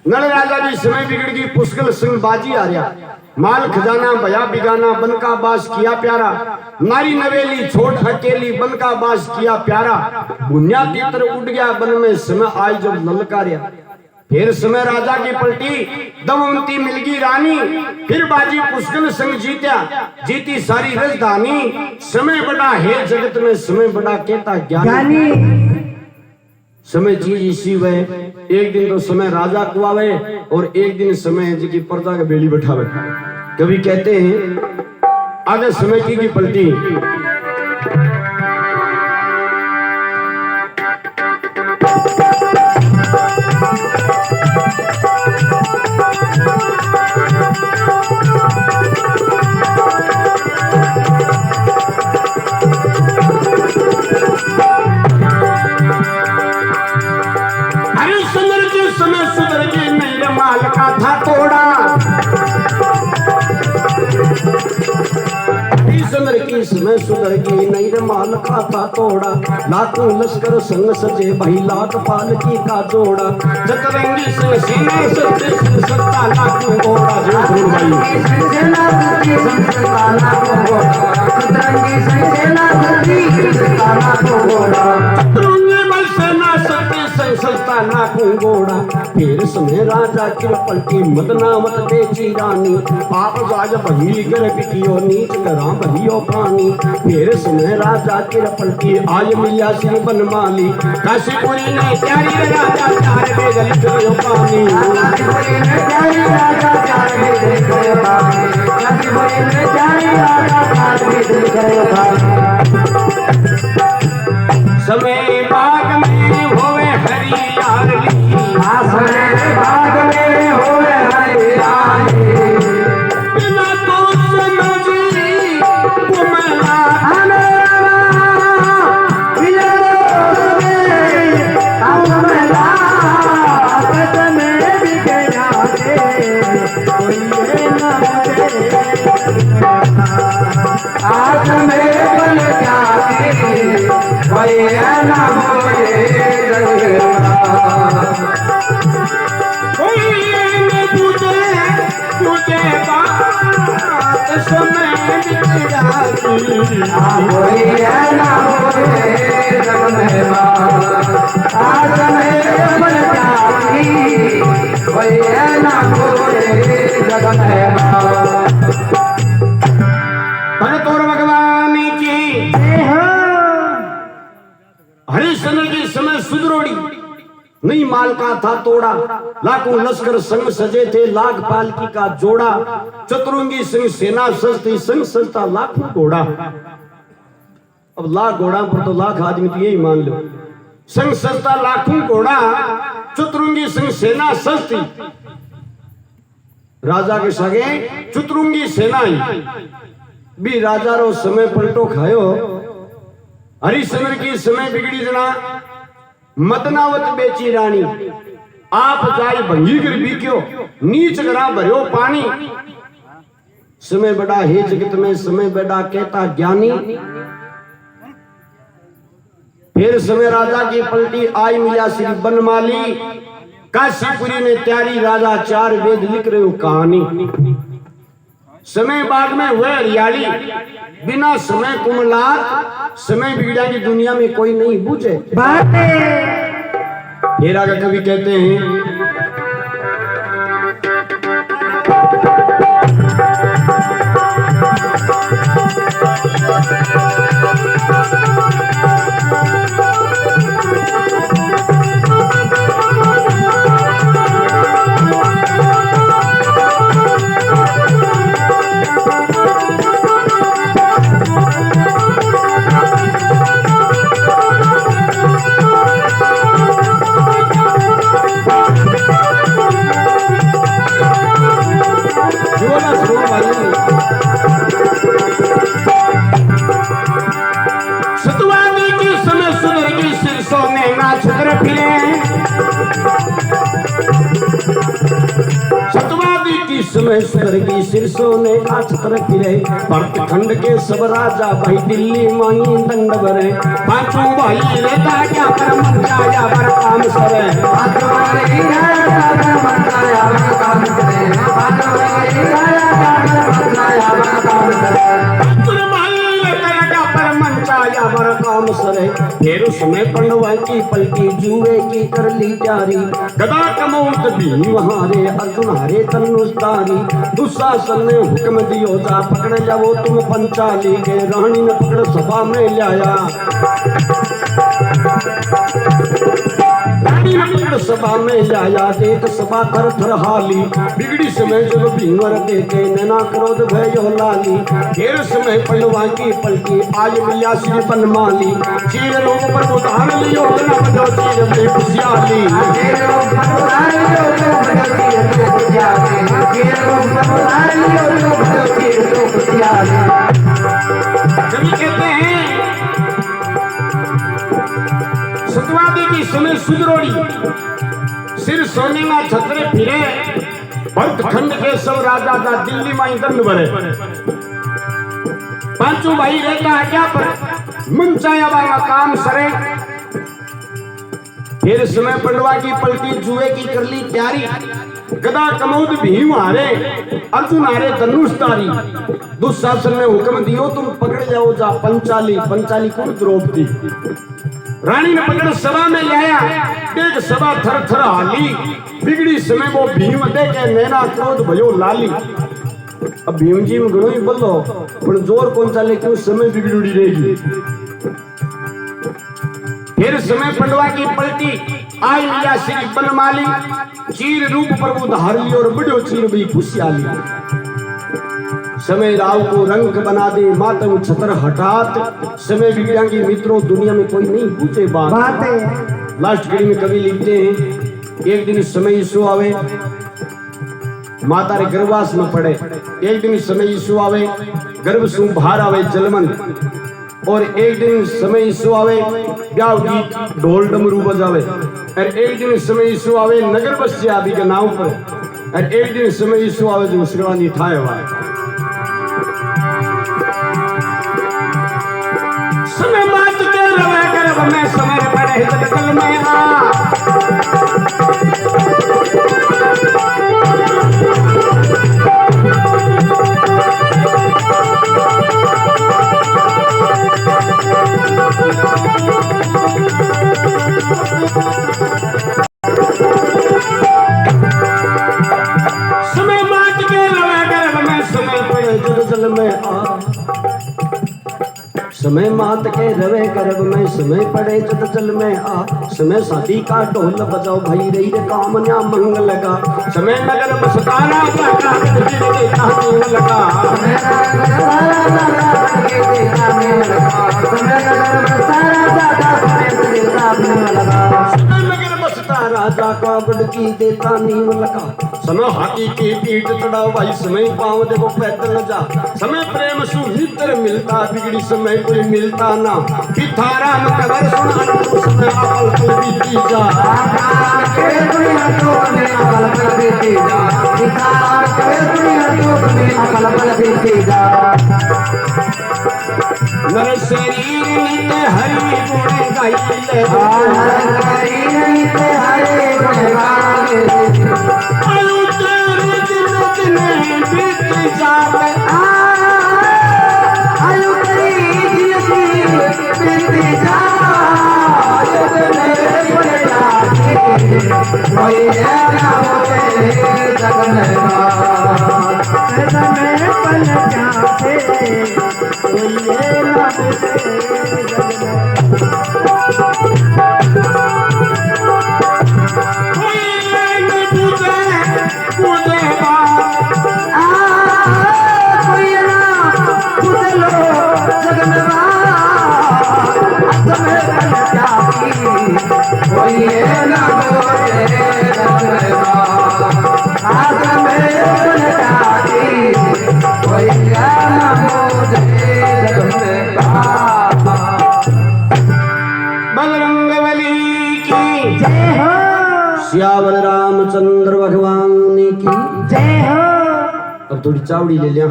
नल राजा की समय बिगड़ गई, पुष्कल सिंह बाजी आ रहा, माल खजाना भया बिगाना, बन का बास किया प्यारा, नारी नवेली छोड़ अकेली, बन का बास किया प्यारा, बुनिया तीतर उड़ गया बन में, समय आई जब ललकारिया। फिर समय राजा की पलटी, दमवंती मिलगी रानी, फिर बाजी पुष्कल सिंह जीत्या, जीती सारी राजधानी। समय बड़ा है जगत में, समय बड़ा कहता ज्ञानी। समय चीज इसी वे, एक दिन तो समय राजा कुआवे और एक दिन समय जी की प्रजा के बेली बैठावे। कभी कहते हैं आगे समय की पलटी। समय सुधर गई नहीं रे माल का था तोड़ा, लाखों लश्कर संग सजे भाई लाख पालकी का जोड़ा, जतरंगी से सीने सच्चे सिंह सत्ता लाखों घोड़ा। जो भाई सेना सच्ची सिंह सत्ता लाखों घोड़ा, जतरंगी से सेना सच्ची सत्ता लाखों घोड़ा, जतरंगी बल सेना सच्ची सिंह सत्ता लाखों घोड़ा। फिर समय राजा की पलटी, मदनावत बेची रानी, आप राज भई कर बिकियो, नीच करा भइयो पानी। फिर समय राजा की पलटी, आज मिलिया श्री बनमाली, काशीपुरी ने प्यारी राजा चार वेद लिखयो पानी, काशीपुरी ने प्यारी राजा चार वेद लिखयो पानी, काशीपुरी ने प्यारी राजा चार वेद लिखयो पानी। समय बाग में होवे हरियाली, समय बाग में होवे हरियाली, बिना तो समझी कुमला आज में बन जाती भैया ना होए तुझे बात समय बिक जाती, भैया ना होए जग में आज में बन जाती भैया ना होए जग में। हरिश्चंद्र की समय सुधरोड़ी नहीं माल का था तोड़ा, लाखों लश्कर संग सजे थे लाख पालकी का जोड़ा, चतुरंगी सिंह सेना सजती संग सजता लाखों घोड़ा। अब लाख घोड़ा पर तो लाख आदमी तो यही मान लो, संग सजता लाखों घोड़ा, चतुरंगी सिंह सेना सजती। राजा के सगे चतुरंगी सेना ही भी राजा रो समय पलटो खायो। हरिश्चंद्र की समय बिगड़ी जना, मदनावत बेची रानी, आप जाई भंगी कर बीक्यो, नीच करा भरियो पानी। समय बड़ा है जगत में, समय बड़ा कहता ज्ञानी। फिर समय राजा की पलटी, आई मिला श्री बनमाली, काशीपुरी ने त्यारी राजा चार वेद लिख रहे हो कहानी। समय बाग में हुए हरियाली, बिना समय कुमलार, समय बिगड़ा की दुनिया में कोई नहीं बूझे बातें। फिर आगे कवि कहते हैं सतवादी की समय सुधर की शीर्षों में ना छुतर फिरे, सतवादी की समय समय सुधर की सिरसों ने का छत्र फिरे भरत खंड के सब राजा भाई दिल्ली मांगी दंड भरे पांचों भाई रहता क्या पर मन जाया पर काम सरे पांचों भाई रहता पर मन जाया पर काम करे पांचों भाई रहता पर मन जाया पर काम करे पर काम सरे फिर उसमें पंडवा की पलटी जुए की कर ली जारी गदा कमौत भी वहारे अर्जुन हरे धनुषधारी दुशासन ने हुक्म दियो जा पकड़ जाओ तुम पंचाली के रानी ने पकड़ सभा में लाया सभा में लाया देख सभा थर थर हाली बिगड़ी समय जब भीमर देखे नैना क्रोध भयो लाली फिर समय पंडवा की पलटी आज मिया श्री बनमाली चीर लोग पर उतार लियो ना बजो चीर में खुशियाली चीर लोग पर उतार लियो ना बजो चीर में खुशियाली चीर लोग पर उतार लियो ना बजो चीर में खुशियाली कभी कहते हैं सतवादी की समय सुधरोड़ी सिर सोने में छतरे फिरे भरत खंड के सब राजा का दिल्ली में दंड भरे पांचों भाई रहता है क्या पर मनचाया वाला काम सरे फिर समय पंडवा की पलटी जुए की कर ली तैयारी गदा कमौद भीम हारे अर्जुन हारे धनुषधारी दुशासन ने हुक्म दियो तुम पकड़ जाओ जा पंचाली पंचाली कौन द्रौपदी रानी ने पकड़ सभा में लाया देख सभा थर थर हाली बिगड़ी समय वो भीम देखे नैना क्रोध भयो लाली अब भीम जी में घणो ही बोलो पर जोर कौन चाले क्यों समय बिगड़ी रहेगी फिर समय पंडवा की पलटी आई लिया श्री बनमाली चीर रूप प्रभु धार लियो और बड़ो चीर भी खुशियाली समय राव को रंग बना दे मातम छतर हटात समय विज्ञानी मित्रों दुनिया में कोई नहीं पूछे बात है लास्ट कड़ी में कवि लिखते हैं एक दिन समय यीशु आवे माता रे गर्भवास में पड़े एक दिन समय यीशु आवे गर्भ सु बाहर आवे जलमन और एक दिन समय यीशु आवे ब्याह गीत ढोल डमरू बजावे और एक दिन समय यीशु आवे नगर बस्ती आदि के नाव पर और एक दिन समय यीशु आवे जो मुसलमानी ठाए हुआ समय बात के रवे गर्भ में समय पड़े जगल में आ समय बात के रवे गर्भ में समय पड़े जगल में आ समय मात के रवे गर्भ में समय पड़े जद जल में आ समय शादी का ढोल बजाओ भाई रही रे कामन्या मंगल लगा समय नगर बसतारा का लगा राजा का बड़की देता नीम लगा समय हाथी की पीठ चढ़ाओ भाई समय पाँव देखो पैदल जा समय प्रेम सुहितर मिलता बिगड़ी समय कोई मिलता ना पिथारा कबर सुना समय अपल पल बीती जा नर शरीर नित्य हरि गुण गाइले शरीर नित्य हरि गुण गाइले आयु तेरे दिन दिन बीत जावे आयु तेरी दिन बीत जावे मेरे बड़े कोई ना होते जग में समय पल जाते कोई ना सियावर रामचंद्र भगवान की जय हो। अब थोड़ी चावड़ी ले लिया।